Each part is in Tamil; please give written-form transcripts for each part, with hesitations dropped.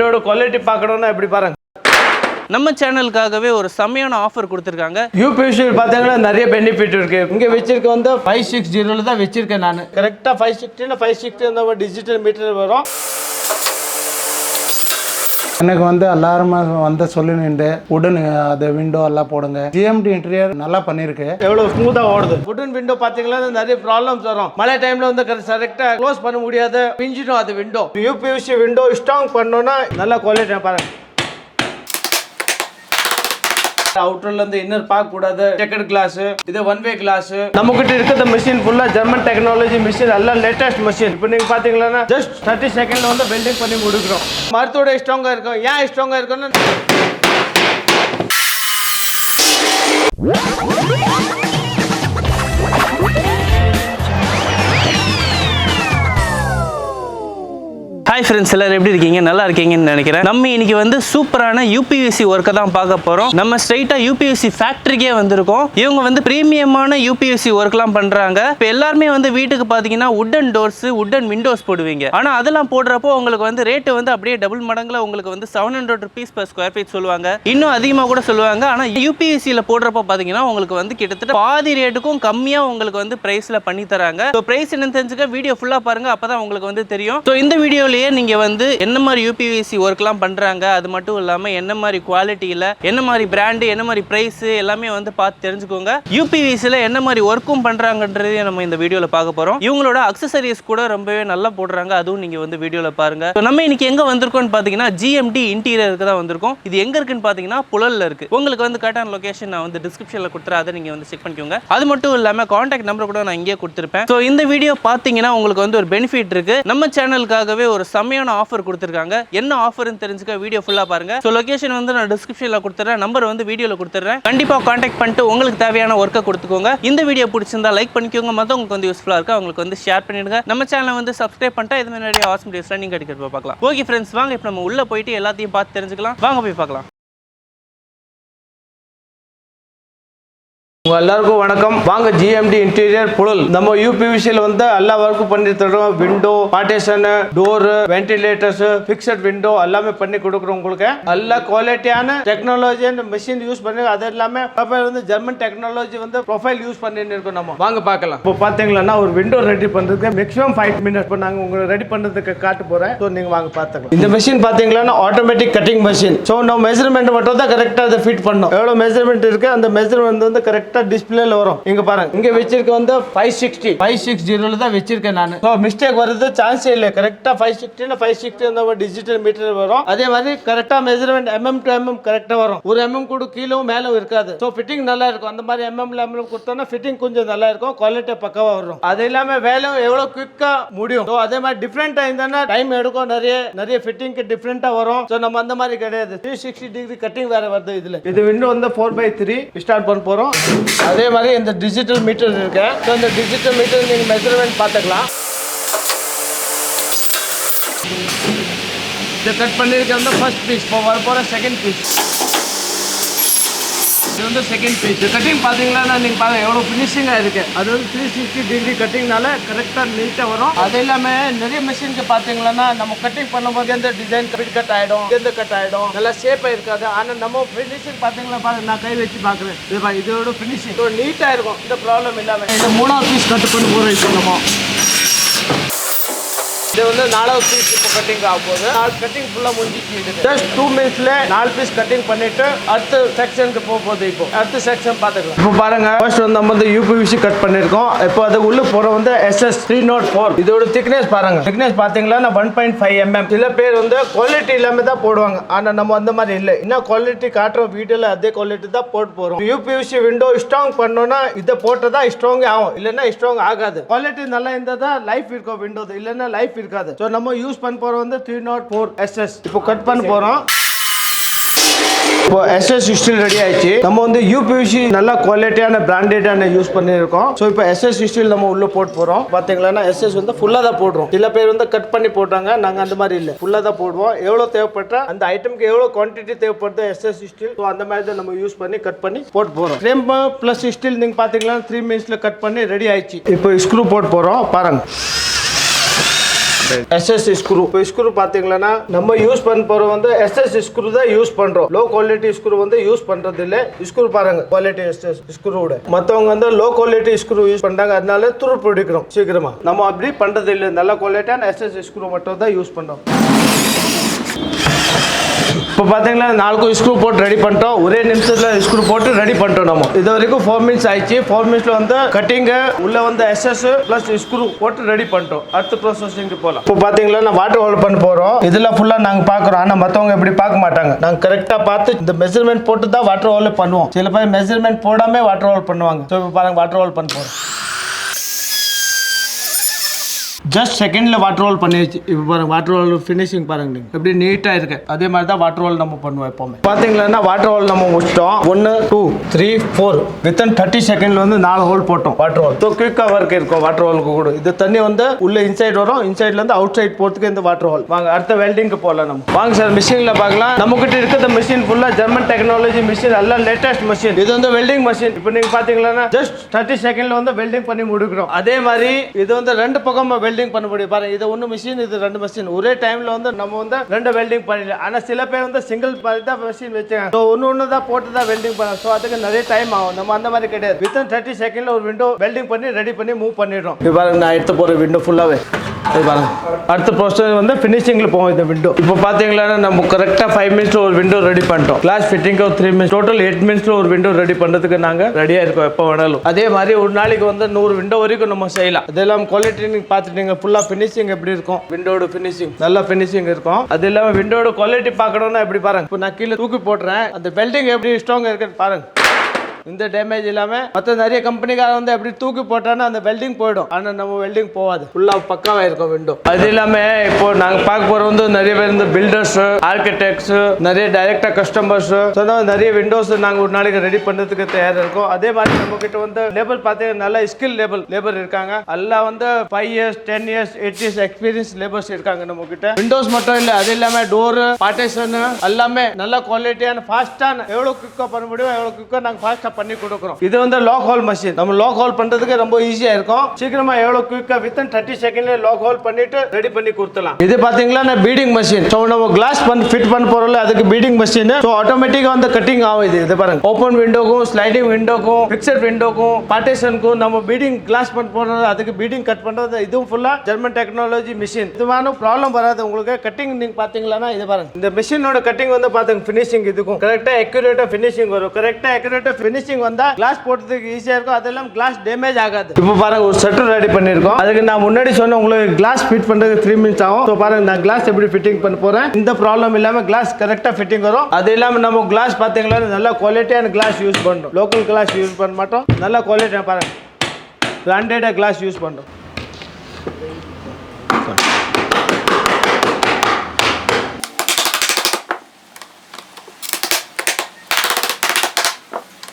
விண்டோட குவாலிட்டி பார்க்கணும்னா எப்படி பாருங்க. நம்ம சேனலுக்காகவே ஒரு செம்மையான ஆஃபர் கொடுத்துருக்காங்க. யூபிஎஸ்சி பார்த்தீங்கன்னா நிறைய பெனிஃபிட் இருக்கு. இங்கே வச்சிருக்க வந்து 560 தான் வச்சிருக்கேன் நான். கரெக்டாக 560 அந்த டிஜிட்டல் மீட்டர் வரும். எனக்கு வந்து எல்லாருமே வந்து சொல்லிட்டு உடன் அது விண்டோ எல்லாம் போடுங்க. ஜிஎம்டி இன்டீரியர் நல்லா பண்ணிருக்கு. எவ்வளவு ஸ்மூத்தா ஓடுது. உடன் விண்டோ பாத்தீங்கன்னா நிறைய ப்ராப்ளம்ஸ் வரும். மழை டைம்ல வந்து கரெக்டா க்ளோஸ் பண்ண முடியாது, பிஞ்சிடும் அது விண்டோ. யூபிஎஸ்சி விண்டோ ஸ்ட்ராங் பண்ணோம்னா நல்ல குவாலிட்டி பாருங்க. அவுட்டர்ல இருந்து இன்னர் பார்க்க கூடாது. செக்கட் கிளாஸ், இது ஒன் வே கிளாஸ். நம்ம கிட்ட இருக்கிற மிஷின் ஃபுல்லா ஜெர்மன் டெக்னாலஜி மிஷின், எல்லாம் லேட்டஸ்ட் மிஷின். இப்போ நீங்க பாத்தீங்கன்னா ஜஸ்ட் 30 செகண்ட்ல வந்து வெல்டிங் பண்ணி முடிக்கிறோம். மரத்தோட ஸ்ட்ராங்கா இருக்கும். ஏன் ஸ்ட்ராங்கா இருக்குன்னு ஹாய் ஃப்ரெண்ட்ஸ், எல்லாரும் எப்படி இருக்கீங்க? நல்லா இருக்கீங்கன்னு நினைக்கிறேன். நம்ம இன்னைக்கு வந்து சூப்பரான யூபிஎஸ்சி ஒர்க்கை தான் பார்க்க போகிறோம். நம்ம ஸ்ட்ரைட்டாக யூபிஎஸ்சி ஃபேக்ட்ரிக்கே வந்திருக்கோம். இவங்க வந்து ப்ரீமியமான யூபிஎஸ்சி ஒர்க்லாம் பண்ணுறாங்க. இப்போ எல்லாருமே வந்து வீட்டுக்கு பார்த்தீங்கன்னா உட்டன் டோர்ஸ், உட்டன் விண்டோஸ் போடுவீங்க. ஆனால் அதெல்லாம் போடுறப்போ உங்களுக்கு வந்து ரேட்டு வந்து அப்படியே டபுள் மடங்கில் உங்களுக்கு வந்து 700 rupees per square feet சொல்லுவாங்க. இன்னும் அதிகமாக கூட சொல்லுவாங்க. ஆனால் யூபிஎஸ்சியில் போடுறப்போ பார்த்தீங்கன்னா உங்களுக்கு வந்து கிட்டத்தட்ட பாதி ரேட்டுக்கும் கம்மியாக உங்களுக்கு வந்து ப்ரைஸில் பண்ணி தராங்க. ஸோ ப்ரைஸ் என்னன்னு தெரிஞ்சுக்க வீடியோ ஃபுல்லாக பாருங்கள், அப்போ தான் உங்களுக்கு வந்து தெரியும். ஸோ இந்த வீடியோவில் நீங்க வந்து என்ன மாதிரி யூபிவிசி ஒர்க்லாம் பண்றாங்க, அது மட்டும் இல்லாம என்ன மாதிரி குவாலிட்டியில, என்ன மாதிரி பிராண்ட், என்ன மாதிரி பிரைஸ் எல்லாமே வந்து பார்த்து தெரிஞ்சுக்கோங்க. யூபிவிசில என்ன மாதிரி ஒர்க்கும் பண்றாங்கன்றதையும் நம்ம இந்த வீடியோல பார்க்க போறோம். இவங்களோட அக்சசரிஸ் கூட ரொம்பவே நல்லா போடுறாங்க, அதுவும் நீங்க வந்து வீடியோல பாருங்க. நம்ம இன்னைக்கு எங்க வந்திருக்கோம்னு பாத்தீங்கன்னா ஜிஎம்டி இன்டீரியருக்கு தான் வந்திருக்கோம். இது எங்க இருக்குன்னு பாத்தீங்கன்னா புழல்ல இருக்கு. உங்களுக்கு வந்து கரெக்டான லொகேஷன் நான் வந்து டிஸ்கிரிப்ஷன்ல கொடுத்துறேன், அதை நீங்க வந்து செக் பண்ணிக்கோங்க. அது மட்டும் இல்லாம கான்டாக்ட் நம்பர் கூட நான் இங்கே கொடுத்துருப்பேன். ஸோ இந்த வீடியோ பாத்தீங்கன்னா உங்களுக்கு வந்து ஒரு பெனிஃபிட் இருக்கு. நம்ம சேனலுக்காகவே ஒரு செம்மையான ஆஃபர் கொடுத்திருக்காங்க. என்ன ஆஃபர்னு தெரிஞ்சுக்க வீடியோ ஃபுல்லா பாருங்க. சோ லொகேஷன் வந்து நான் டிஸ்கிரிப்ஷன்ல கொடுத்துறேன், நம்பர் வந்து வீடியோல கொடுத்துறேன். கண்டிப்பா கான்டாக்ட் பண்ணிட்டு உங்களுக்கு தேவையான ஒர்க்கை கொடுத்துக்கோங்க. இந்த வீடியோ பிடிச்சிருந்தா லைக் பண்ணிக்கோங்க, மத்தவங்களுக்கு வந்து யூஸ்ஃபுல்லா இருக்கு அவங்களுக்கு வந்து ஷேர் பண்ணிடுங்க. நம்ம சேனலை வந்து சப்ஸ்கிரைப் பண்ணிட்டா இது மாதிரி நிறைய ஆசம் வீடியோஸ்லாம் நீங்க அடிக்கிறப்ப பார்க்கலாம். ஓகே ஃப்ரெண்ட்ஸ், வாங்க இப்போ நம்ம உள்ள போயிட்டு எல்லாத்தையும் பார்த்து தெரிஞ்சுக்கலாம். வாங்க போய் பார்க்கலாம். எல்லாருக்கும் வணக்கம். வாங்க ஜிஎம்டி இன்டீரியர் புழல். நம்ம யூபிவிசியில் வந்து எல்லா ஒர்க்கும் பண்ணி தரோம். Window, partition, door, ventilators, fixed window எல்லாமே பண்ணி கொடுக்குறோம். உங்களுக்கு எல்லா குவாலிட்டியான டெக்னாலஜி அண்ட் மிஷின் யூஸ் பண்ணி, அது எல்லாமே வந்து ஜெர்மன் டெக்னாலஜி வந்து ப்ரொஃபைல் யூஸ் பண்ணிட்டு இருக்கோம். நம்ம வாங்க பார்க்கலாம். இப்போ பாத்தீங்கன்னா ஒரு விண்டோ ரெடி பண்றதுக்கு மேக்ஸிமம் 5 minutes. இப்போ நாங்கள் உங்களுக்கு ரெடி பண்ணுறதுக்கு காட்ட போறேன். ஸோ நீங்க வாங்க பார்த்துக்கலாம். இந்த மிஷின் பாத்தீங்கன்னா ஆட்டோமேட்டிக் கட்டிங் மிஷின். ஸோ நம்ம மெஷர்மெண்ட் மட்டும் தான் கரெக்டாக அதை ஃபிட் பண்ணோம். எவ்வளோ மெஷர்மெண்ட் இருக்கு அந்த மெஷர்மெண்ட் வந்து கரெக்டாக டிஸ்பிளேல வரும். இங்க பாருங்க, இங்க வச்சிருக்க வந்து 560 தான் வச்சிருக்கேன் நான். சோ மிஸ்டேக் வரது சான்ஸே இல்ல. கரெக்ட்டா 560 அந்த டிஜிட்டல் மீட்டர் வரும். அதே மாதிரி கரெக்ட்டா மெஷர்மென்ட் mm to mm கரெக்ட்டா வரும். ஒரு mm கூட கீழவும் மேல இருக்காது. சோ ஃபிட்டிங் நல்லா இருக்கும். அந்த மாதிரி mm கொடுத்தோம்னா ஃபிட்டிங் கொஞ்சம் நல்லா இருக்கும், குவாலிட்டி பக்காவா வரும். அது இல்லாம வேலை எவ்வளவு குயிக்கா முடியும். சோ அதே மாதிரி டிஃபரெண்டா இருந்தா டைம் எடுக்கும். நிறைய ஃபிட்டிங்க்கு டிஃபரெண்டா வரும். சோ நம்ம அந்த மாதிரி கிடையாது. 360 டிகிரி கட்டிங் வேற வருது இதுல. இது விண்டோ வந்து 4/3 ஸ்டார்ட் பண்ண போறோம். அதே மாதிரி இந்த டிஜிட்டல் மீட்டர் இருக்கு. ஸோ இந்த டிஜிட்டல் மீட்டர் நீங்கள் மெஷர்மெண்ட் பார்த்துக்கலாம். இது கட் பண்ணியிருக்க வந்து ஃபர்ஸ்ட் பீஸ். இப்போ வர போகிற செகண்ட் பீஸ். இது வந்து செகண்ட் பீஸ். இது கட்டிங் பார்த்தீங்கன்னா நீங்கள் பாருங்க எவ்வளோ ஃபினிஷிங்காக இருக்கு. அது வந்து 360 டிகிரி கட்டிங்னால கரெக்டாக நீட்டாக வரும். அது இல்லாமல் நிறைய மிஷினுக்கு பார்த்தீங்கன்னா நம்ம கட்டிங் பண்ணும்போது இந்த டிசைன் கட் ஆகிடும், இந்த கட் ஆகிடும், நல்லா ஷேப்பாக இருக்காது. ஆனால் நம்ம ஃபினிஷிங் பார்த்தீங்கன்னா பாருங்க, நான் கை வச்சு பார்க்குறேன். இதோட ஃபினிஷிங் நீட்டாக இருக்கும், இந்த ப்ராப்ளம் இல்லாமல். இந்த 3வது பீஸ் கட் பண்ணி போகிறோம். இப்போ நம்ம இது வந்து 4வது பீஸ் இப்போ கட்டிங் ஆக போகுது. 4 கட்டிங் ஃபுல்லாக முடிஞ்சிச்சு. ஜஸ்ட் 2 minutesல 4 பீஸ் கட்டிங் பண்ணிட்டு அடுத்த செக்ஷனுக்கு போகுது. இப்போ அடுத்த செக்ஷன் பார்த்துக்கலாம். இப்போ பாருங்க, ஃபர்ஸ்ட் வந்து நம்ம வந்து யூபிவிசி கட் பண்ணிருக்கோம். இப்போ அது உள்ள போற வந்து SS 304. இதோட திக்னஸ் பாருங்க. திக்னஸ் பாத்தீங்கன்னா 1.5 mm. சில பேர் வந்து குவாலிட்டி இல்லாம தான் போடுவாங்க. ஆனா நம்ம அந்த மாதிரி இல்லை. இன்னும் குவாலிட்டி காட்டுறோம் வீடியோல, அதே குவாலிட்டி தான் போட்டு போறோம். யூபிவிசி விண்டோ ஸ்ட்ராங் பண்ணோம்னா இதை போட்டதா ஸ்ட்ராங் ஆகும், இல்லைன்னா ஸ்ட்ராங் ஆகாது. குவாலிட்டி நல்லா இருந்தா தான் லைஃப் இருக்கும் விண்டோ, இல்லைன்னா லைஃப் இருக்காது. சோ நம்ம யூஸ் பண்ண போறது வந்து 304 SS. இப்போ கட் பண்ண போறோம். இப்போ SS ஸ்டீல் ரெடி ஆயிடுச்சு. நம்ம வந்து யூபிவிசி நல்ல குவாலிட்டியான பிராண்டடான யூஸ் பண்ணியிருக்கோம். ஸோ இப்போ SS ஸ்டீல் நம்ம உள்ள போட்டு போறோம். பாத்தீங்களா SS வந்து ஃபுல்லா தான் போடுறோம். சில பேர் வந்து கட் பண்ணி போட்டாங்க, நாங்க அந்த மாதிரி இல்லை, ஃபுல்லா தான் போடுவோம். எவ்வளவு தேவைப்பட்டா அந்த ஐட்டம்க்கு எவ்வளவு குவான்டிட்டி தேவைப்படுது SS ஸ்டீல், ஸோ அந்த மாதிரி தான் நம்ம யூஸ் பண்ணி கட் பண்ணி போட்டு போறோம். ஃப்ரேம் பிளஸ் ஸ்டீல் நீங்க பாத்தீங்கன்னா 3 minutesல கட் பண்ணி ரெடி ஆயிடுச்சு. இப்போ ஸ்க்ரூ போட்டு போறோம் பாருங்க. SS screw. இப்போ ஸ்க்ரூ பாத்தீங்கன்னா நம்ம யூஸ் பண்ண போற வந்து SS ஸ்க்ரூ தான் யூஸ் பண்றோம். லோ குவாலிட்டி ஸ்க்ரூ வந்து யூஸ் பண்றது இல்ல. ஸ்க்ரூ பாருங்க குவாலிட்டி SS ஸ்க்ரூவோட. மத்தவங்க வந்து லோ குவாலிட்டி ஸ்க்ரூ யூஸ் பண்றாங்க, அதனால துரு பிடிக்கிறோம் சீக்கிரமா. நம்ம அப்படி பண்றது இல்ல. நல்ல குவாலிட்டியான SS ஸ்க்ரூ மட்டும் தான் யூஸ் பண்றோம். இப்போ பார்த்தீங்கன்னா 4 ஸ்க்ரூ போட்டு ரெடி பண்ணிட்டோம். ஒரே நிமிஷத்தில் ஸ்க்ரூ போட்டு ரெடி பண்ணிட்டோம். நம்ம இது வரைக்கும் 4 மினிட்ஸ் ஆயிடுச்சு. 4 மினிட்ஸ்ல வந்து கட்டிங்கு உள்ள வந்து SS ப்ளஸ் ஸ்க்ரூ போட்டு ரெடி பண்ணிட்டோம். அடுத்த ப்ராசஸிங்க்கு போகலாம். இப்போ பார்த்தீங்கன்னா நான் வாட்டர் ஹோல்ட் பண்ண போகிறோம். இதெல்லாம் ஃபுல்லாக நாங்கள் பார்க்குறோம், ஆனால் மற்றவங்க இப்படி பார்க்க மாட்டாங்க. நாங்கள் கரெக்டாக பார்த்து இந்த மெஷர்மெண்ட் போட்டு தான் வாட்டர் ஹோல்ட் பண்ணுவோம். சில பேர் மெஷர்மெண்ட் போடாமல் வாட்டர் ஹோல்ட் பண்ணுவாங்க. ஸோ இப்போ பாருங்க வாட்டர் ஹோல்ட் பண்ண போகிறோம். ஜஸ்ட் செகண்ட்ல வாட்டர் ரோல் பண்ணிடுச்சு. இப்போ பாருங்க வாட்டர் ரோல் ஃபினிஷிங் பாருங்க, நீங்க எப்படி நீட்டா இருக்கு. அதே மாதிரி தான் வாட்டர் ரோல் நம்ம பண்ணுவோம் எப்பவுமே. பாத்தீங்கன்னா வாட்டர் ரோல் நம்ம முடிச்சிட்டோம். 1 2 3 4 வித்தின் 30 செகண்ட்ல வந்து 4 ஹோல் போட்டோம் வாட்டர் ரோல். ஸோ குயிக்கா ஒர்க் இருக்கும் வாட்டர் ரோலுக்கு கூட. இது தண்ணி வந்து உள்ள இன்சைட் வரும், இன்சைட்ல இருந்து அவுட் சைட் போறதுக்கு இந்த வாட்டர் ரோல். வாங்க அடுத்த வெல்டிங்க்கு போகலாம். நம்ம வாங்க சார் மிஷின்ல பார்க்கலாம். நம்ம கிட்ட இருக்கிற மிஷின் ஃபுல்லா ஜெர்மன் டெக்னாலஜி மிஷின், எல்லாம் லேட்டஸ்ட் மிஷின். இது வந்து வெல்டிங் மிஷின். இப்போ நீங்க பாத்தீங்கன்னா ஜஸ்ட் 30 செகண்ட்ல வந்து வெல்டிங் பண்ணி முடிக்கிறோம். அதே மாதிரி இது வந்து 2 பக்கம் வெல்டிங் பண்ண முடியும். பாருங்க இது 1 மிஷின், இது 2 மிஷின். ஒரே டைம்ல வந்து நம்ம வந்து 2 வெல்டிங் பண்ணிடலாம். ஆனா சில பேர் வந்து சிங்கிள் தான் மிஷின் வச்சாங்க. ஸோ ஒன்னு தான் போட்டு தான் வெல்டிங் பண்ணலாம். ஸோ அதுக்கு நிறைய டைம் ஆகும். நம்ம அந்த மாதிரி கிடையாது. வித்தின் 30 செகண்ட்ல ஒரு விண்டோ வெல்டிங் பண்ணி ரெடி பண்ணி மூவ் பண்ணிடுறோம். இப்போ பாருங்க நான் எடுத்து போற விண்டோ ஃபுல்லாவே பாருங்க. அடுத்த ப்ராசஸ் வந்து ஃபினிஷிங்ல போவோம் இந்த விண்டோ. இப்போ பாத்தீங்கன்னா நம்ம கரெக்டா 5 மினிட்ஸ்ல ஒரு விண்டோ ரெடி பண்ணிட்டோம். கிளாஸ் ஃபிட்டிங்க்கு 3 மினிட்ஸ், டோட்டல் 8 மினிட்ஸ்ல ஒரு விண்டோ ரெடி பண்றதுக்கு நாங்க ரெடியா இருக்கோம் எப்போ வேணாலும். அதே மாதிரி ஒரு நாளைக்கு வந்து 100 விண்டோ வரைக்கும் நம்ம செய்யலாம். இதெல்லாம் குவாலிட்டி நீங்க பாத்துட்டீங்க. ஃபுல்லா ஃபினிஷிங் எப்படி இருக்கும், விண்டோட ஃபினிஷிங் நல்ல ஃபினிஷிங் இருக்கும். அது இல்லாம விண்டோட குவாலிட்டி பார்க்கணும்னா எப்படி பாருங்க. இப்போ நான் கீழே தூக்கி போடுறேன், அந்த வெல்டிங் எப்படி ஸ்ட்ராங்கா இருக்குன்னு பாருங்க. இந்த டேமேஜ் இல்லாம மற்ற நிறைய கம்பெனிக்கார வந்து எப்படி தூக்கி போட்டானா அந்த வெல்டிங் போயிடும். ஆனா நம்ம வெல்டிங் போகாது, ஃபுல்லா பக்காவா இருக்கும் விண்டோ. அது இல்லாம இப்போ நாங்க பார்க்க போற வந்து நிறைய பேர் இந்த பில்டர்ஸ், ஆர்கிடெக்ட்ஸ், நிறைய டைரக்டா கஸ்டமர்ஸ், நிறைய விண்டோஸ் நாங்க ஒரு நாளைக்கு ரெடி பண்றதுக்கு தயாரா இருக்கும். அதே மாதிரி நம்ம கிட்ட வந்து லேபர் பார்த்தீங்கன்னா நல்ல ஸ்கில் லேபர் இருக்காங்க. எல்லாம் வந்து 5 years 10 years 8 years experience labours இருக்காங்க நம்ம கிட்ட. விண்டோஸ் மட்டும் இல்ல, அது இல்லாம டோர், பார்ட்டிஷன் எல்லாமே நல்ல குவாலிட்டியான ஃபாஸ்டான, எவ்வளவு குயிக்கா பண்ண முடியும் எவ்வளவு குயிக்கா நாங்க ஃபாஸ்டா பண்ணி கொடுக்கிறோம். இது வந்து லாக் ஹோல் மெஷின். நம்ம லாக் ஹோல் பண்றதுக்கு ரொம்ப ஈஸியா இருக்கும். சீக்கிரமா எவ்வளவு குயிக்கா வித்தின் 30 செகண்ட்ல லாக் ஹோல் பண்ணிட்டு ரெடி பண்ணி கொடுத்தலாம். இது பாத்தீங்கன்னா பீடிங் மெஷின். சோ நம்ம கிளாஸ் ஃபிட் பண்ண போறோம்ல, அதுக்கு பீடிங் மெஷின். சோ ஆட்டோமேட்டிக்கா வந்து கட்டிங் ஆகும். இது பாருங்க ஓபன் விண்டோக்கும், ஸ்லைடிங் விண்டோக்கும், ஃபிக்ஸட் விண்டோக்கும், பார்ட்டிஷனுக்கும் நம்ம பீடிங் கிளாஸ் பண்ண போறது, அதுக்கு பீடிங் கட் பண்றது. இதுவும் ஃபுல்லா ஜெர்மன் டெக்னாலஜி மிஷின். இதுமான ப்ராப்ளம் வராது உங்களுக்கு. கட்டிங் நீங்க பாத்தீங்கன்னா இது பாருங்க, இந்த மிஷினோட கட்டிங் வந்து பாத்தீங்க ஃபினிஷிங் இதுக்கும் கரெக்டா அக்யூரேட்டா ஃபினிஷிங் வரும். கரெக்டா அக்யூரேட்டா ஃபினிஷிங் வந்தா கிளாஸ் போடுறதுக்கு ஈஸியா இருக்கும். அதெல்லாம் கிளாஸ் டேமேஜ் ஆகாது. இப்போ பாருங்க ஒரு ஷட்டர் ரெடி பண்ணிருக்கோம். அதுக்கு நான் முன்னாடி சொன்ன உங்களுக்கு கிளாஸ் ஃபிட் பண்றதுக்கு 3 மினிட்ஸ் ஆகும். ஸோ பாருங்க நான் கிளாஸ் எப்படி ஃபிட்டிங் பண்ண போறேன். இந்த ப்ராப்ளம் இல்லாம கிளாஸ் கரெக்டா ஃபிட்டிங் வரும். அது இல்லாம நம்ம கிளாஸ் பாத்தீங்கன்னா நல்ல குவாலிட்டியான கிளாஸ் யூஸ் பண்றோம். லோக்கல் கிளாஸ் யூஸ் பண்ண மாட்டோம். நல்ல குவாலிட்டியா பாருங்க பிராண்டடா கிளாஸ் யூஸ் பண்றோம்.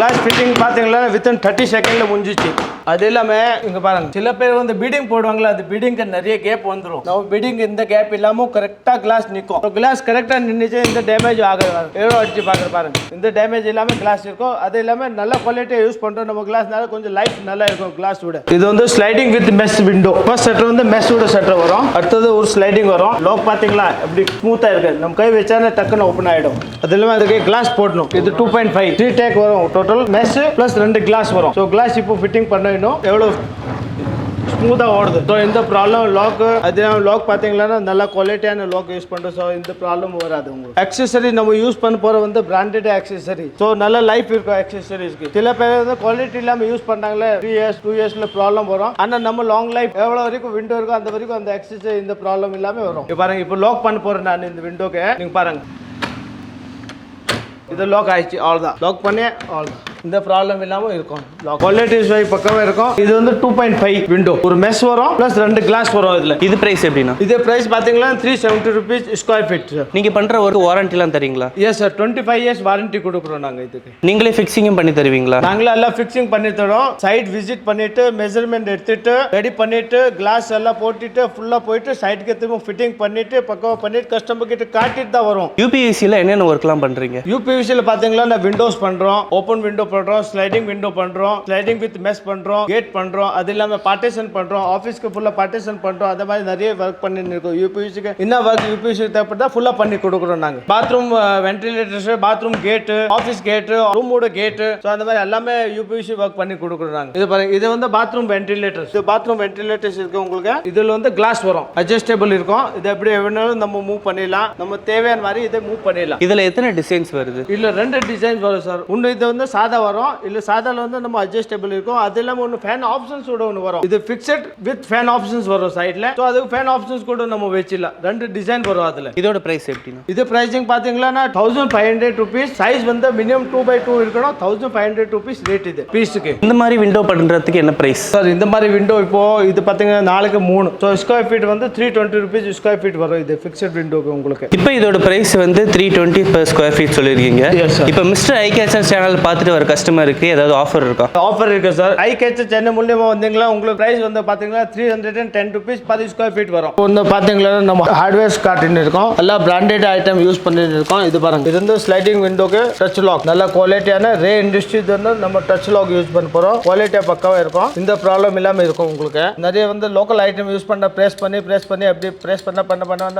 கிளாஸ் ஃபிட்டிங் பாத்தீங்கன்னா வித்தின் 30 செகண்ட்ல முடிஞ்சிச்சு. அது இல்லாம இங்க பாருங்க சில பேர் வந்து பீடிங் போடுவாங்களா, அது பீடிங்க்கு நிறைய கேப் வந்துடும். நம்ம பீடிங் இந்த கேப் இல்லாம கரெக்டா கிளாஸ் நிற்கும். கிளாஸ் கரெக்டா நின்னுச்சு, இந்த டேமேஜ் ஆகாது. எவ்வளோ அடிச்சு பாருங்க, இந்த டேமேஜ் இல்லாம கிளாஸ் இருக்கும். அது இல்லாம நல்ல குவாலிட்டியா யூஸ் பண்றோம். நம்ம கிளாஸ்னால கொஞ்சம் லைஃப் நல்லா இருக்கும் கிளாஸ் விட. இது வந்து sliding with mesh window. First shutter வந்து மெஷ் விட ஷட்டர் வரும். அடுத்தது ஒரு ஸ்லைடிங் வரும். லாக் பாத்தீங்களா எப்படி ஸ்மூத்தா இருக்கு. நம்ம கை வச்சானே டக்குன்னு ஓப்பன் ஆயிடும். அது இல்லாம அதுக்கு கிளாஸ் போடணும். இது 2.5 3 டேக் வரும். டோட்டல் மெஷ் பிளஸ் 2 கிளாஸ் வரும். ஸோ கிளாஸ் இப்போ ஃபிட்டிங் பண்ணணும். எவ்வளோ ஸ்மூத்தா ஓடுது. ஸோ இந்த ப்ராப்ளம் லாக், அது லாக் பார்த்தீங்கன்னா நல்ல குவாலிட்டியான லாக் யூஸ் பண்ணுறோம். ஸோ இந்த ப்ராப்ளம் வராது உங்களுக்கு. அக்சசரி நம்ம யூஸ் பண்ண போகிற வந்து பிராண்டட் அக்சசரி. ஸோ நல்ல லைஃப் இருக்கும் அக்சசரிஸ்க்கு. சில பேர் வந்து குவாலிட்டி இல்லாமல் யூஸ் பண்ணாங்களே 3 இயர்ஸ் 2 இயர்ஸ்ல ப்ராப்ளம் வரும். ஆனால் நம்ம லாங் லைஃப் எவ்வளோ வரைக்கும் விண்டோ இருக்கும் அந்த வரைக்கும் அந்த அக்சசரி இந்த ப்ராப்ளம் இல்லாமல் வரும். இப்போ பாருங்க இப்போ லாக் பண்ண போகிறேன் நான் இந்த விண்டோக்கு. நீங்கள் பாருங்க இது லாக் ஆயிடுச்சு. அவ்வளோதான், லாக் பண்ணி அவ்வளோதான். இந்த ப்ராப்ளம் இல்லாம இருக்கும். குவாலிட்டி பக்கமா இருக்கும். இது வந்து 2.5 விண்டோ, ஒரு மெஷ் வரும் பிளஸ் 2 கிளாஸ் வரும். இதுல இது பிரைஸ் எப்படின்னா? இது பிரைஸ் பாத்தீங்கன்னா 370 rupees ஸ்கொயர் ஃபீட். நீங்க பண்ற ஒரு வாரண்டிலாம் தரீங்களா? எஸ் சார், 25 இயர்ஸ் வாரண்டி கொடுக்குறோம் நாங்க. இதுக்கு நீங்களே ஃபிக்ஸிங்கும் பண்ணி தருவீங்களா? நாங்களே எல்லாம் ஃபிக்ஸிங் பண்ணி தரோம். சைட் விசிட் பண்ணிட்டு மெஷர்மெண்ட் எடுத்துட்டு ரெடி பண்ணிட்டு கிளாஸ் எல்லாம் போட்டுட்டு ஃபுல்லா போயிட்டு சைட்க்கு திரும்ப ஃபிட்டிங் பண்ணிட்டு பக்கவா பண்ணிட்டு கஸ்டமர் கிட்ட காட்டிட்டு தான் வரும். யூபிவிசில என்னென்ன ஒர்க்லாம் பண்றீங்க? யூபிவிசில பாத்தீங்கன்னா விண்டோஸ் பண்றோம், ஓப்பன் விண்டோ பண்றோம், ஸ்லைடிங் விண்டோ பண்றோம், ஸ்லைடிங் வித் மெஷ் பண்றோம், கேட் பண்றோம், அது இல்லாம பார்ட்டிஷன் பண்றோம், ஆபீஸ்க்கு ஃபுல்லா பார்ட்டிஷன் பண்றோம். அந்த மாதிரி நிறைய ஒர்க் பண்ணிட்டு இருக்கோம். யூபிவிசிக்கு என்ன ஒர்க் யூபிவிசி தேவைப்பட்டா ஃபுல்லா பண்ணி கொடுக்குறோம் நாங்க. Bathroom ventilators, bathroom gate, office gate, ரூமோட கேட், சோ அந்த மாதிரி எல்லாமே யூபிவிசி ஒர்க் பண்ணி கொடுக்குறோம் நாங்க. இது பாருங்க, இது வந்து பாத்ரூம் வென்டிலேட்டர்ஸ். இது பாத்ரூம் வென்டிலேட்டர்ஸ் இருக்கு உங்களுக்கு. இதுல வந்து கிளாஸ் வரும், அட்ஜஸ்டபிள் இருக்கும். இது எப்படி வேணாலும் நம்ம மூவ் பண்ணிடலாம், நம்ம தேவையான மாதிரி இதை மூவ் பண்ணிடலாம். இதுல எத்தனை டிசைன்ஸ் வருது? இல்ல 2 டிசைன்ஸ் வரும் சார். ஒன்னு இது வந்து சாதா வரும், இல்ல சாதால வந்து நம்ம அட்ஜஸ்டபிள் இருக்கும். அது இல்லாம ஒன்னு ஃபேன் ஆப்ஷன்ஸ் கூட ஒன்னு வரும். இது ஃபிக்ஸட் வித் ஃபேன் ஆப்ஷன்ஸ் வரும் சைடுல. சோ அதுக்கு ஃபேன் ஆப்ஷன்ஸ் கூட நம்ம வெச்சிடலாம். 2 டிசைன் வரும் அதுல. இதோட பிரைஸ் எப்படினா? இது பிரைசிங் பாத்தீங்கன்னா 1500 rupees. சைஸ் வந்து மினிமம் 2x2 இருக்கணும். 1500 rupees ரேட் இது பீஸ்க்கு. இந்த மாதிரி விண்டோ பண்றதுக்கு என்ன பிரைஸ் சார்? இந்த மாதிரி விண்டோ இப்போ இது பாத்தீங்கன்னா 4க்கு 3, சோ ஸ்கொயர் ஃபீட் வந்து 320 rupees ஸ்கொயர் ஃபீட் வரும். இது ஃபிக்ஸட் விண்டோக்கு உங்களுக்கு. இப்போ இதோட பிரைஸ் வந்து 320 per square feet சொல்லிருக்கீங்க. Yes, sir. இப்போ மிஸ்டர் ஐ கேச்சர் சேனல் பார்த்துட்டு வர கஸ்டமருக்கு ஏதாவது ஆஃபர் இருக்கா? ஆஃபர் இருக்கு சார். ஐ கேச்சர் சேனல் மூலமா வந்தீங்களா உங்களுக்கு பிரைஸ் வந்து பாத்தீங்கன்னா 310 rupees per square feet வரும். வந்து பாத்தீங்கன்னா நம்ம ஹார்ட்வேர்ஸ் காட்டின்னு இருக்கோம், எல்லாம் பிராண்டட் ஐட்டம் யூஸ் பண்ணிட்டு இருக்கோம். இது பாருங்க, இது வந்து ஸ்லைடிங் விண்டோக்கு டச் லாக், நல்ல குவாலிட்டியான ரே இண்டஸ்ட்ரி வந்து நம்ம டச் லாக் யூஸ் பண்ண போறோம். குவாலிட்டியா பக்காவா இருக்கும், இந்த ப்ராப்ளம் இல்லாம இருக்கும் உங்களுக்கு. நிறைய வந்து லோக்கல் ஐட்டம் யூஸ் பண்ண பிரஸ் பண்ணி அப்படி பிரஸ் பண்ண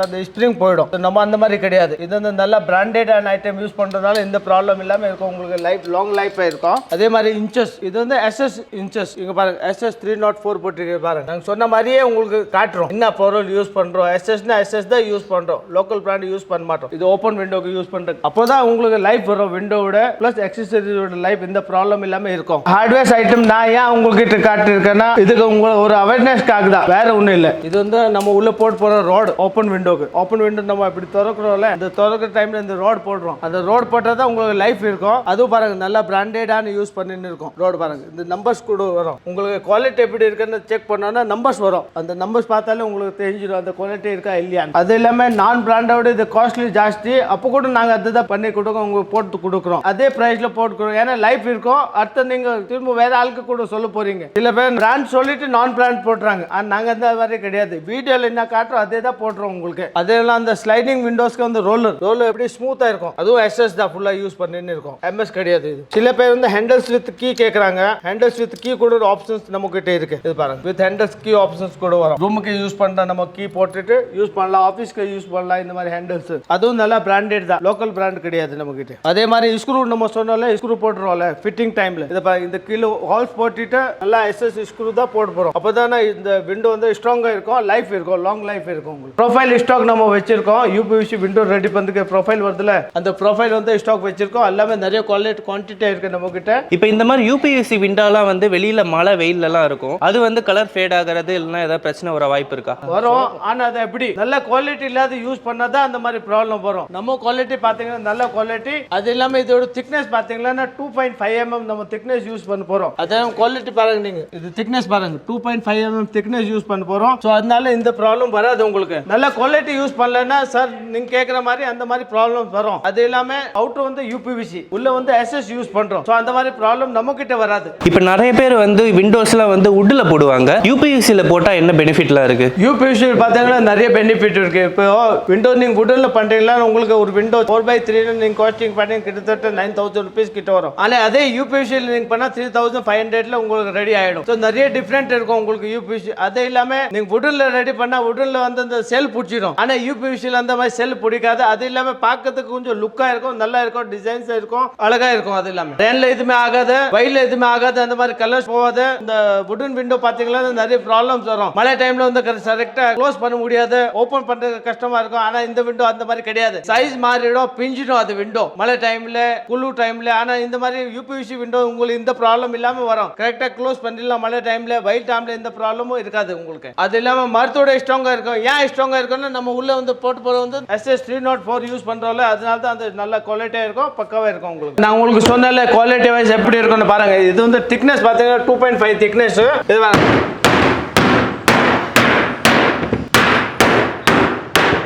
அந்த ஸ்ப்ரிங் போயிடும். நம்ம அந்த மாதிரி கிடையாது. இது வந்து நல்ல பிராண்டட் ஐட்டம் யூஸ் பண்றதுனால இந்த ப்ராப்ளம் இல்லாம இருக்கும் உங்களுக்கு. லைஃப் லாங் லைஃப் இருக்கும். அதே மாதிரி இன்ச்சஸ், இது வந்து SS இன்ச்சஸ். இங்க பாருங்க, SS 304 போட்டுருக்கு பாருங்க. நாங்க சொன்ன மாதிரியே உங்களுக்கு காட்டுறோம் என்ன பொருள் யூஸ் பண்றோம். SS தான் யூஸ் பண்றோம், லோக்கல் பிராண்ட் யூஸ் பண்ண மாட்டோம். இது ஓபன் விண்டோக்கு யூஸ் பண்றது. அப்போதான் உங்களுக்கு லைஃப் வரும் விண்டோவோட பிளஸ் அக்சஸரியோட லைஃப் இந்த ப்ராப்ளம் இல்லாம இருக்கும். ஹார்ட்வேர்ஸ் ஐட்டம் நான் ஏன் உங்களுக்கு காட்டிருக்கேன்னா இதுக்கு உங்களுக்கு ஒரு அவேர்னஸ்க்காக தான், வேற ஒண்ணும் இல்ல. இது வந்து நம்ம உள்ள போற ரோட் ஓபன் விண்டோக்கு. ஓபன் விண்டோ நம்ம இப்படி திறக்கிறோம்ல, இந்த திறக்கிற டைம்ல இந்த ரோட் போடுறோம். அந்த ரோட் போட்டாதான் உங்களுக்கு லைஃப் இருக்கும். அதுவும் பாருங்க நல்லா பிராண்டடான யூஸ் பண்ணிட்டு இருக்கும். ரோடு பாருங்க, இந்த நம்பர்ஸ் கூட வரும். உங்களுக்கு குவாலிட்டி எப்படி இருக்குன்னு செக் பண்ணோம்னா நம்பர்ஸ் வரும். அந்த நம்பர்ஸ் பார்த்தாலே உங்களுக்கு தெரிஞ்சிடும் அந்த குவாலிட்டி இருக்கா இல்லையா. அது இல்லாம நான் பிராண்டோட இது காஸ்ட்லி ஜாஸ்தி. அப்போ கூட நாங்க அதுதான் பண்ணி கொடுக்கோம், உங்களுக்கு போட்டு கொடுக்குறோம். அதே பிரைஸ்ல போட்டு கொடுக்குறோம். ஏன்னா லைஃப் இருக்கும். அடுத்த நீங்க திரும்ப வேற ஆளுக்கு கூட சொல்ல போறீங்க. சில பேர் பிராண்ட் சொல்லிட்டு நான் பிராண்ட் போட்டுறாங்க. நாங்க அந்த மாதிரி கிடையாது. வீடியோல என்ன காட்டுறோம் அதே தான் போடுறோம் உங்களுக்கு. அதெல்லாம் அந்த ஸ்லைடிங் விண்டோஸ்க்கு வந்து ரோலர் எப்படி ஸ்மூத்தா இருக்கும். அதுவும் SS தான் ஃபுல்லா யூஸ் பண்ணிட்டு இருக்கும், MS கிடையாது இது. சில பேர் வந்து ஹேண்டல்ஸ் வித் கீ கேக்குறாங்க. ஹேண்டல்ஸ் வித் கீ கூட ஒரு ஆப்ஷன்ஸ் நம்ம கிட்ட இருக்கு. இது பாருங்க, வித் ஹேண்டல்ஸ் கீ ஆப்ஷன்ஸ் கூட வரும். ரூமுக்கு யூஸ் பண்ற நம்ம கீ போட்டுட்டு யூஸ் பண்ணலாம், ஆபீஸ்க்கு யூஸ் பண்ணலாம். இந்த மாதிரி ஹேண்டல்ஸ் அதுவும் நல்லா பிராண்டட் தான், லோக்கல் பிராண்ட் கிடையாது நம்ம கிட்ட. அதே மாதிரி ஸ்க்ரூ நம்ம சொன்னோம்ல, ஸ்க்ரூ போட்டுறோம்ல ஃபிட்டிங் டைம்ல. இது பாருங்க, இந்த கீழ ஹால்ஸ் போட்டுட்டு நல்லா SS ஸ்க்ரூ தான் போட்டு போறோம். அப்பதான் இந்த விண்டோ வந்து ஸ்ட்ராங்கா இருக்கும், லைஃப் இருக்கும், லாங் லைஃப் இருக்கும். உங்களுக்கு ப்ரொஃபைல் ஸ்டாக் நம்ம வச்சிருக்கோம். யூபிவிசி விண்டோ ரெடி பண்றதுக்கு ப்ரொஃபைல் வருதுல, அந்த ப்ரொஃபைல் வந்து ஸ்டாக் வச்சிருக்கோம். எல்லாமே நிறைய குவான்டிட்டி இருக்கு நம்ம கிட்ட. இப்போ இந்த மாதிரி யூபிவிசி விண்டோலாம் வந்து வெளியில மழை வெயிலெல்லாம் இருக்கும், அது வந்து கலர் ஃபேட் ஆகிறது இல்லைன்னா ஏதாவது பிரச்சனை வர வாய்ப்பு இருக்கா? வரும். ஆனா அது எப்படி நல்ல குவாலிட்டி இல்லாத யூஸ் பண்ணாதான் அந்த மாதிரி ப்ராப்ளம் வரும். நம்ம குவாலிட்டி பாத்தீங்கன்னா நல்ல குவாலிட்டி. அது இல்லாம இதோட திக்னஸ் பாத்தீங்கன்னா 2.5 mm நம்ம திக்னஸ் யூஸ் பண்ண போறோம். அதான் குவாலிட்டி பாருங்க, நீங்க இது திக்னஸ் பாருங்க, 2.5 mm திக்னஸ் யூஸ் பண்ண போறோம். சோ அதனால இந்த ப்ராப்ளம் வராது உங்களுக்கு. நல்ல குவாலிட்டி யூஸ் பண்ணலன்னா சார் நீங்க கேக்குற மாதிரி அந்த மாதிரி ப்ராப்ளம் வரும். அது இல்லாம அவுட்டர் வந்து யூபிவிசி, உள்ள வந்து SS யூஸ் பண்றோம். சோ அந்த மாதிரி ப்ராப்ளம் நம்ம கிட்ட வராது. இப்போ நிறைய பேர் வந்து விண்டோஸ்லாம் வந்து வுட்ல போடுவாங்க, யூபிவிசில போட்டா என்ன பெனிஃபிட்லாம் இருக்கு? யூபிவிசி பாத்தீங்கன்னா நிறைய பெனிஃபிட் இருக்கு. இப்போ விண்டோ நீங்க வுட்ல பண்றீங்களா, உங்களுக்கு ஒரு விண்டோ 4x3 நீங்க காஸ்டிங் பண்ணி கிட்டத்தட்ட 9000 rupees கிட்ட வரும். ஆனா அதே யூபிவிசி நீங்க பண்ணா 3500ல உங்களுக்கு ரெடி ஆயிடும். சோ நிறைய டிஃபரெண்ட் இருக்கும் உங்களுக்கு யூபிவிசி. அதே இல்லாம நீங்க வுட்ல ரெடி பண்ணா வுட்ல வந்து அந்த செல் பிடிச்சிடும். ஆனா யூபிவிசில அந்த மாதிரி செல் பிடிக்காது. அது இல்லாம பார்க்கிறதுக்கு கொஞ்சம் லுக்கா இருக்கும், நல்லா இருக்கும், டிசைன்ஸ் இருக்கும், அழகா இருக்கும். அது இல்லாம ரெயின்ல எதுவுமே ஆகாது, வெயில்ல எதுவுமே ஆகாது, அந்த மாதிரி கலர்ஸ் போகாது. இந்த வுடன் விண்டோ பாத்தீங்கன்னா நிறைய ப்ராப்ளம்ஸ் வரும். மழை டைம்ல வந்து கரெக்டா க்ளோஸ் பண்ண முடியாது, ஓபன் பண்றது கஷ்டமா இருக்கும். ஆனா இந்த விண்டோ அந்த மாதிரி கிடையாது. சைஸ் மாறிடும், பிஞ்சிடும் அது விண்டோ மழை டைம்ல, குளிர் டைம்ல. ஆனா இந்த மாதிரி யூபிவிசி விண்டோ உங்களுக்கு இந்த ப்ராப்ளம் இல்லாம வரும். கரெக்டா க்ளோஸ் பண்ணிடலாம் மழை டைம்ல, வெயில் டைம்ல இந்த ப்ராப்ளமும் இருக்காது உங்களுக்கு. அது இல்லாம மரத்தோட ஸ்ட்ராங்கா இருக்கும். ஏன் ஸ்ட்ராங்கா இருக்கும்னா நம்ம உள்ள வந்து போட்டு போற வந்து SS 304 யூஸ் பண்றோம்ல, அதனால தான் அந்த நல்ல குவாலிட்டியா இருக்கும், பக்காவா இருக்கும் உங்களுக்கு. நான் உங்களுக்கு சொன்னல குவாலிட்டி வைஸ் எப்படி இருக்கும்னு பாருங்க. இது வந்து திக்னஸ் பாத்தீங்கன்னா 2.5 திக்னஸ். இது பாருங்க,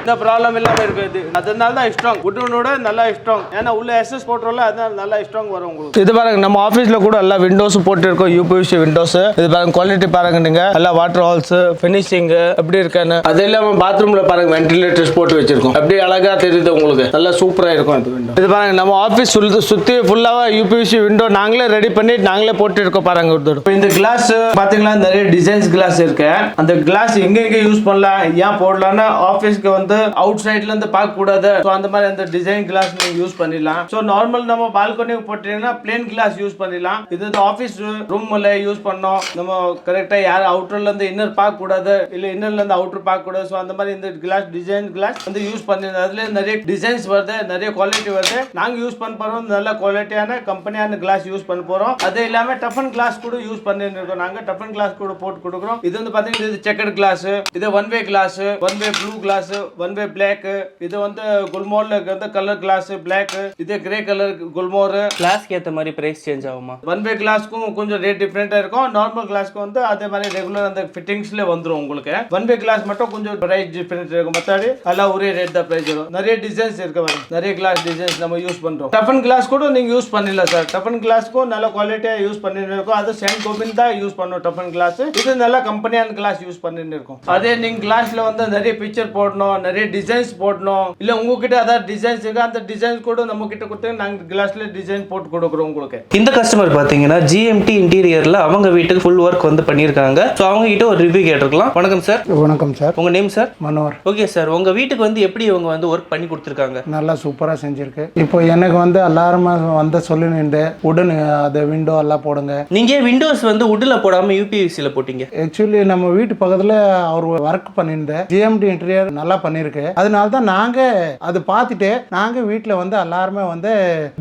இந்த ப்ராப்ளம் இல்லாம இருக்குது. அதனால தான் ஸ்ட்ராங் வுட்டனோட நல்லா ஸ்ட்ராங். ஏன்னா உள்ள எஸ்எஸ் போட்டுறோம்ல, அதனால நல்லா ஸ்ட்ராங் வரும் உங்களுக்கு. இது பாருங்க நம்ம ஆபீஸ்ல கூட எல்லா விண்டோஸ் போட்டு இருக்கோம், யூபிவிசி விண்டோஸ். இது பாருங்க குவாலிட்டி பாருங்க, நீங்க எல்லா வாட்டர் ஹால்ஸ் ஃபினிஷிங் எப்படி இருக்கான்னு. அது இல்லாம பாத்ரூம்ல பாருங்க வென்டிலேட்டர்ஸ் போட்டு வச்சிருக்கோம், அப்படியே அழகா தெரியுது உங்களுக்கு, நல்லா சூப்பரா இருக்கும் இந்த விண்டோ. இது பாருங்க நம்ம ஆபீஸ் சுத்தி ஃபுல்லாவா யூபிவிசி விண்டோ நாங்களே ரெடி பண்ணி நாங்களே போட்டு இருக்கோம் பாருங்க. ஒரு இந்த கிளாஸ் பாத்தீங்களா, நிறைய டிசைன்ஸ் கிளாஸ் இருக்கு. அந்த கிளாஸ் எங்க யூஸ் பண்ணலாம், ஏன் போடலாம்னா ஆபீஸ்க்கு வந்து அவுட் சைட்ல இருந்து பார்க்க கூடாது, அந்த மாதிரி அந்த டிசைன் கிளாஸ் நீங்க யூஸ் பண்ணிடலாம். சோ நார்மல் நம்ம பால்கனி போட்டீங்கன்னா பிளேன் கிளாஸ் யூஸ் பண்ணிடலாம். இது ஆபீஸ் ரூம்ல யூஸ் பண்ணோம், நம்ம கரெக்டா யாரும் அவுட்டர்ல இருந்து இன்னர் பார்க்க கூடாது, இல்ல இன்னர்ல இருந்து அவுட்டர் பார்க்க கூடாது. சோ அந்த மாதிரி இந்த கிளாஸ் டிசைன் கிளாஸ் வந்து யூஸ் பண்ணிடலாம். அதுல நிறைய டிசைன்ஸ் வருது, நிறைய குவாலிட்டி வருது. நாங்க யூஸ் பண்ண போறோம் நல்ல குவாலிட்டியான கம்பெனியான கிளாஸ் யூஸ் பண்ண போறோம். அது இல்லாம டஃபன் கிளாஸ் கூட யூஸ் பண்ணிட்டு இருக்கோம். நாங்க டஃபன் கிளாஸ் கூட போட்டு கொடுக்குறோம். இது வந்து பாத்தீங்கன்னா இது செக்கர்ட் கிளாஸ், இது one way glass, one way blue glass, one way black. இது வந்து குல்மோர்ல வந்து கலர் கிளாஸ் பிளாக், இது கிரே கலர் குல்மோர். கிளாஸ்க்கு ஏத்த மாதிரி பிரைஸ் சேஞ்ச் ஆகுமா? ஒன் வே கிளாஸ்க்கும் கொஞ்சம் ரேட் டிஃபரெண்டா இருக்கும். நார்மல் கிளாஸ்க்கு வந்து அதே மாதிரி ரெகுலர் அந்த ஃபிட்டிங்ஸ்ல வந்துரும் உங்களுக்கு. ஒன் வே கிளாஸ் மட்டும் கொஞ்சம் பிரைஸ் டிஃபரெண்ட் இருக்கும், மத்தபடி எல்லாம் ஒரே ரேட் தான் பிரைஸ் வரும். நிறைய டிசைன்ஸ் இருக்கு பாருங்க, நிறைய கிளாஸ் டிசைன்ஸ் நம்ம யூஸ் பண்றோம். டஃபன் கிளாஸ் கூட நீங்க யூஸ் பண்ணல சார், டஃபன் கிளாஸ்க்கும் நல்ல குவாலிட்டியா யூஸ் பண்ணிட்டு இருக்கோம். அது சென்ட் கோபின் தான் யூஸ் பண்ணோம் டஃபன் கிளாஸ். இது நல்ல கம்பெனியான கிளாஸ் யூஸ் பண்ணிட்டு இருக்கோம். அதே நீங்க கிளாஸ்ல வந்து நிறைய பிக்சர் போடணும், நிறைய டிசைன்ஸ் போடணும், இல்ல உங்ககிட்ட அதாவது டிசைன்ஸ் இருக்கு, அந்த டிசைன்ஸ் கூட நம்ம கிட்ட கொடுத்து நாங்க கிளாஸ்ல டிசைன் போட்டு கொடுக்குறோம் உங்களுக்கு. இந்த கஸ்டமர் பாத்தீங்கன்னா ஜிஎம்டி இன்டீரியர்ல அவங்க வீட்டுக்கு ஃபுல் ஒர்க் வந்து பண்ணிருக்காங்க. சோ அவங்க கிட்ட ஒரு ரிவ்யூ கேட்டிருக்கலாம். வணக்கம் சார். வணக்கம் சார். உங்க நேம் சார்? மனோர். ஓகே சார், உங்க வீட்டுக்கு வந்து எப்படி இவங்க வந்து ஒர்க் பண்ணி கொடுத்துருக்காங்க? நல்லா சூப்பராக செஞ்சிருக்கு. இப்போ எனக்கு வந்து எல்லாரும் வந்து சொல்லிட்டு உடன் அது விண்டோ எல்லாம் போடுங்க. நீங்க விண்டோஸ் வந்து உட்ல போடாம யூபிவிசில போட்டீங்க. ஆக்சுவலி நம்ம வீட்டு பக்கத்தில் அவர் ஒர்க் பண்ணியிருந்தேன், ஜிஎம்டி இன்டீரியர் நல்லா பண்ணியிருக்கு. அதனால தான் நாங்கள் அது பார்த்துட்டு நாங்கள் வீட்டில் வந்து எல்லாருமே வந்து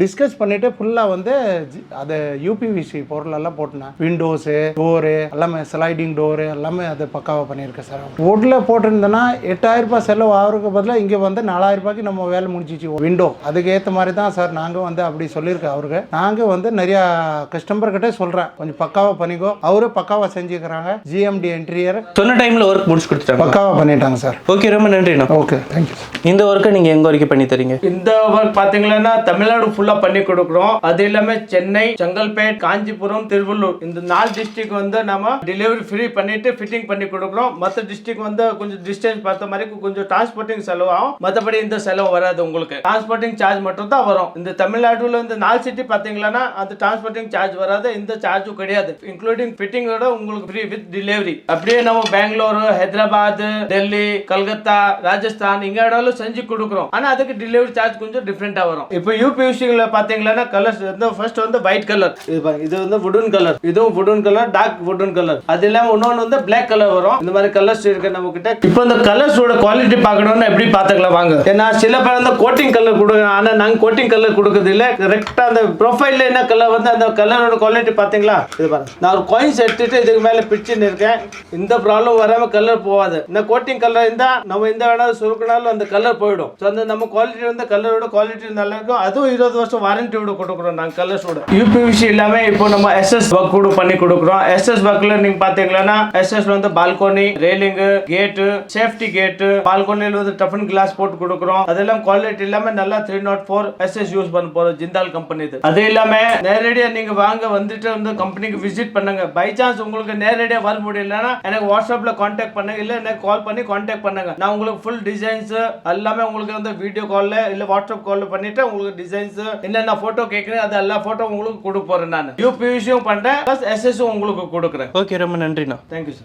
டிஸ்கஸ் பண்ணிட்டு ஃபுல்லாக வந்து அது யூபிவிசி பொருள் எல்லாம் போட்டோம். விண்டோஸு டோரு எல்லாமே ஸ்லைடிங் டோரு எல்லாமே அது பக்காவாக பண்ணியிருக்கேன் சார். வுட்ல போட்டிருந்தேன்னா 8000 ரூபாய் செலவு ஆகிறதுக்கு பதிலாக இங்கே வந்து 4000 ரூபாய்க்கு நம்ம வேலை முடிச்சிச்சு விண்டோ. அதுக்கு ஏற்ற மாதிரி தான் சார் நாங்கள் வந்து அப்படி சொல்லியிருக்கோம் அவருக்கு. நாங்கள் வந்து நிறையா கஸ்டமர்கிட்ட சொல்கிறேன், கொஞ்சம் பக்காவாக பண்ணிக்கோ. அவரு பக்காவாக செஞ்சுக்கிறாங்க. ஜிஎம்டி இன்டீரியர் சொன்ன டைம்ல ஒர்க் முடிச்சு கொடுத்துட்டாங்க, பக்காவாக பண்ணிட்டாங்க சார். ஓகே, ரொம்ப நன்றிண்ணா. Okay, thank you. இந்த ஒர்க்கை நீங்க எங்க வரைக்கும் பண்ணி தரீங்க? இந்த ஒர்க் பாத்தீங்கன்னா தமிழ்நாடு ஃபுல்லா பண்ணி கொடுக்குறோம். அது இல்லாம சென்னை, செங்கல்பேட், காஞ்சிபுரம், திருவள்ளூர் இந்த 4 டிஸ்ட்ரிக்ட் வந்து நம்ம டெலிவரி ஃப்ரீ பண்ணிட்டு ஃபிட்டிங் பண்ணி கொடுக்குறோம். மற்ற டிஸ்ட்ரிக்ட் வந்து கொஞ்சம் டிஸ்டன்ஸ் பார்த்த மாதிரி கொஞ்சம் டிரான்ஸ்போர்ட்டிங் செலவு ஆகும், மற்றபடி இந்த செலவு வராது உங்களுக்கு. டிரான்ஸ்போர்ட்டிங் சார்ஜ் மட்டும் தான் வரும். இந்த தமிழ்நாடுல இந்த 4 சிட்டி பாத்தீங்கன்னா அந்த டிரான்ஸ்போர்ட்டிங் சார்ஜ் வராது, இந்த சார்ஜும் கிடையாது. இன்க்ளூடிங் ஃபிட்டிங்கோட உங்களுக்கு ஃப்ரீ வித் டெலிவரி. அப்படியே நம்ம பெங்களூரு, ஹைதராபாத், டெல்லி, கல்கத்தா, ராஜஸ்தான் இங்க இடம்ல செஞ்சு கொடுக்குறோம். ஆனா அதுக்கு டெலிவரி சார்ஜ் கொஞ்சம் டிஃபரெண்டா வரும். இப்போ யூபிவிசில பாத்தீங்கன்னா கலர்ஸ் வந்து ஃபர்ஸ்ட் வந்து ஒயிட் கலர், இது வந்து வுடன் கலர், இதுவும் வுடன் கலர், டார்க் வுடன் கலர். அது இல்லாம இன்னொன்னு வந்து பிளாக் கலர் வரும். இந்த மாதிரி கலர்ஸ் இருக்கு நம்ம கிட்ட. இப்போ இந்த கலர்ஸோட குவாலிட்டி பார்க்கணும்னா எப்படி பாத்துக்கலாம் வாங்க. ஏன்னா சில பேர் வந்து கோட்டிங் கலர் கொடுக்குறாங்க, ஆனா நாங்க கோட்டிங் கலர் கொடுக்கறது இல்ல. கரெக்டா அந்த ப்ரொஃபைல்ல என்ன கலர் வந்து அந்த கலரோட குவாலிட்டி பாத்தீங்களா? இது பாருங்க, நான் ஒரு காயின்ஸ் எடுத்துட்டு இதுக்கு மேல பிடிச்சுன்னு இருக்கேன். இந்த ப்ராப்ளம் வராம கலர் போகாது. இந்த கோட்டிங் கலர் இருந்தா நம்ம இந்த வேணாலும் சுருக்கினாலும் அந்த கலர் போயிடும். ஸோ அந்த நம்ம குவாலிட்டி வந்து கலரோட குவாலிட்டி நல்லா இருக்கும். அதுவும் 20 வருஷம் வாரண்டியோட கொடுக்குறோம் நாங்கள் கலர்ஸோட. யூபிவிசி இல்லாம இப்போ நம்ம எஸ்எஸ் ஒர்க் கூட பண்ணி கொடுக்குறோம். எஸ்எஸ் ஒர்க்ல நீங்க பாத்தீங்கன்னா எஸ்எஸ் வந்து பால்கோனி, ரேலிங், கேட்டு, சேஃப்டி கேட்டு, பால்கோனில வந்து டஃபன் கிளாஸ் போட்டு கொடுக்குறோம். அதெல்லாம் குவாலிட்டி இல்லாம நல்லா 304 எஸ்எஸ் யூஸ் பண்ண போறோம், ஜிந்தால் கம்பெனி. அது இல்லாம நேரடியா நீங்க வாங்க வந்துட்டு வந்து கம்பெனிக்கு விசிட் பண்ணுங்க. பை சான்ஸ் உங்களுக்கு நேரடியா வர முடியலன்னா எனக்கு வாட்ஸ்அப்ல கான்டாக்ட் பண்ணுங்க, இல்ல எனக்கு கால் பண்ணி கான்டாக்ட் பண்ணுங்க. நான் உங்களுக்கு ஃபுல் டிசைன்ஸ் எல்லாமே உங்களுக்கு வந்து வீடியோ கால்ல இல்ல வாட்ஸ்அப் கால்ல பண்ணிட்டு உங்களுக்கு டிசைன்ஸ் என்னென்ன போட்டோ கேட்குறேன் அது எல்லா போட்டோ உங்களுக்கு கொடுக்க போறேன். நான் யூபிவிசியும் பண்றேன், பிளஸ் எஸ்எஸும் உங்களுக்கு கொடுக்குறேன். ஓகே, ரொம்ப நன்றிண்ணா. Thank you sir.